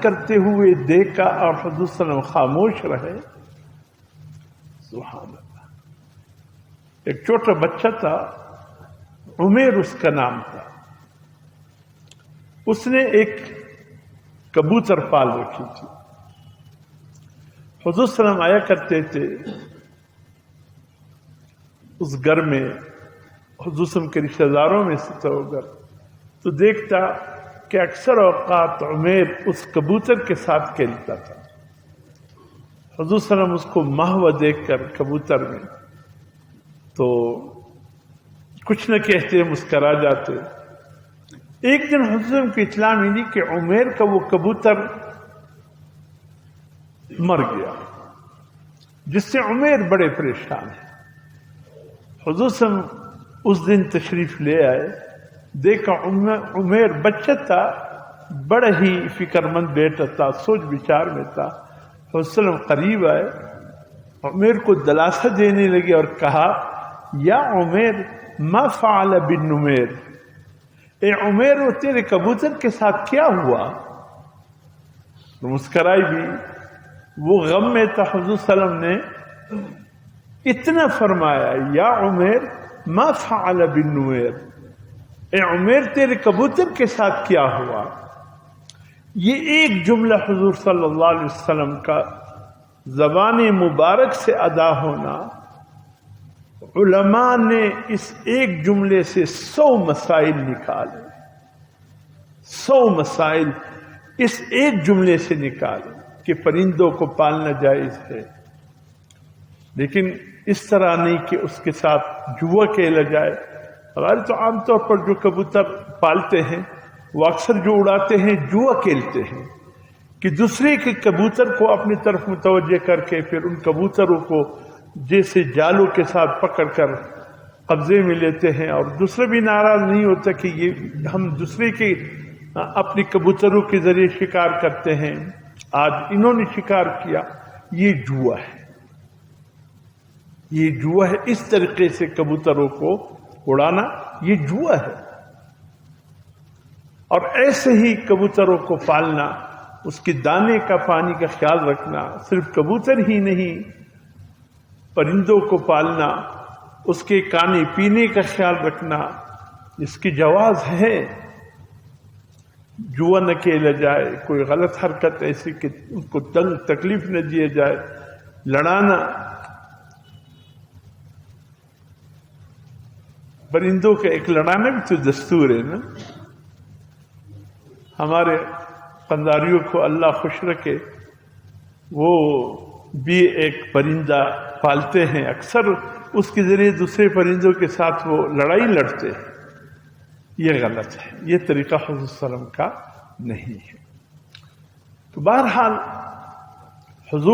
کرتے ہوئے دیکھا اور حضور صلی اللہ علیہ وسلم خاموش رہے. سبحان اللہ. ایک چھوٹا بچہ تھا، عمیر اس کا نام تھا. اس نے ایک کبوتر پال رکھی تھی. حضور صلی اللہ علیہ وسلم آیا کرتے تھے اس گھر میں، حضور صلی اللہ علیہ وسلم کے رشتہ داروں میں سے تھا وہ گھر، تو دیکھتا کہ اکثر اوقات عمیر اس کبوتر کے ساتھ کھیلتا تھا. حضور صلی اللہ علیہ وسلم اس کو محو دیکھ کر کبوتر میں تو کچھ نہ کہتے، مسکرا جاتے. ایک دن حضور صلی اللہ علیہ وسلم کی اطلاع ملی کہ عمیر کا وہ کبوتر مر گیا، جس سے عمیر بڑے پریشان ہیں. حضور صلی اللہ علیہ وسلم اس دن تشریف لے آئے، دیکھا عمیر بچہ تھا، بڑا ہی فکر مند بیٹا تھا، سوچ بچار میں تھا. حضور صلی اللہ علیہ وسلم قریب آئے، عمیر کو دلاسا دینے لگے اور کہا، یا عمیر ما فعل بالنمیر، اے عمیر وہ تیرے کبوتر کے ساتھ کیا ہوا؟ تو مسکرائی بھی، وہ غم میں تھا. حضور صلی اللہ علیہ وسلم نے اتنا فرمایا، یا عمیر ما فعل بالنمیر، اے عمیر تیرے کبوتر کے ساتھ کیا ہوا؟ یہ ایک جملہ حضور صلی اللہ علیہ وسلم کا زبان مبارک سے ادا ہونا، علماء نے اس ایک جملے سے 100 مسائل نکالے. 100 مسائل اس ایک جملے سے نکالے کہ پرندوں کو پالنا جائز ہے، لیکن اس طرح نہیں کہ اس کے ساتھ جوا کھیلا جائے. ہمارے تو عام طور پر جو کبوتر پالتے ہیں وہ اکثر جو اڑاتے ہیں جوا کھیلتے ہیں کہ دوسرے کے کبوتر کو اپنی طرف متوجہ کر کے پھر ان کبوتروں کو جیسے جالوں کے ساتھ پکڑ کر قبضے میں لیتے ہیں، اور دوسرا بھی ناراض نہیں ہوتا کہ یہ ہم دوسرے کے اپنی کبوتروں کے ذریعے شکار کرتے ہیں، آج انہوں نے شکار کیا. یہ جوا ہے، یہ جوا ہے. اس طریقے سے کبوتروں کو اڑانا یہ جوا ہے. اور ایسے ہی کبوتروں کو پالنا، اس کے دانے کا پانی کا خیال رکھنا، صرف کبوتر ہی نہیں پرندوں کو پالنا، اس کے کھانے پینے کا خیال رکھنا، اس کی جواز ہے. جوا نہ کھیلا جائے، کوئی غلط حرکت ایسی کہ ان کو تکلیف نہ دیا جائے، لڑانا. پرندوں کا ایک لڑانا بھی تو دستور ہے نا. ہمارے قنداریوں کو اللہ خوش رکھے، وہ بھی ایک پرندہ پالتے ہیں، اکثر اس کے ذریعے دوسرے پرندوں کے ساتھ وہ لڑائی لڑتے ہیں. یہ غلط ہے، یہ طریقہ حضور صلی اللہ علیہ وسلم کا نہیں ہے. تو بہرحال حضور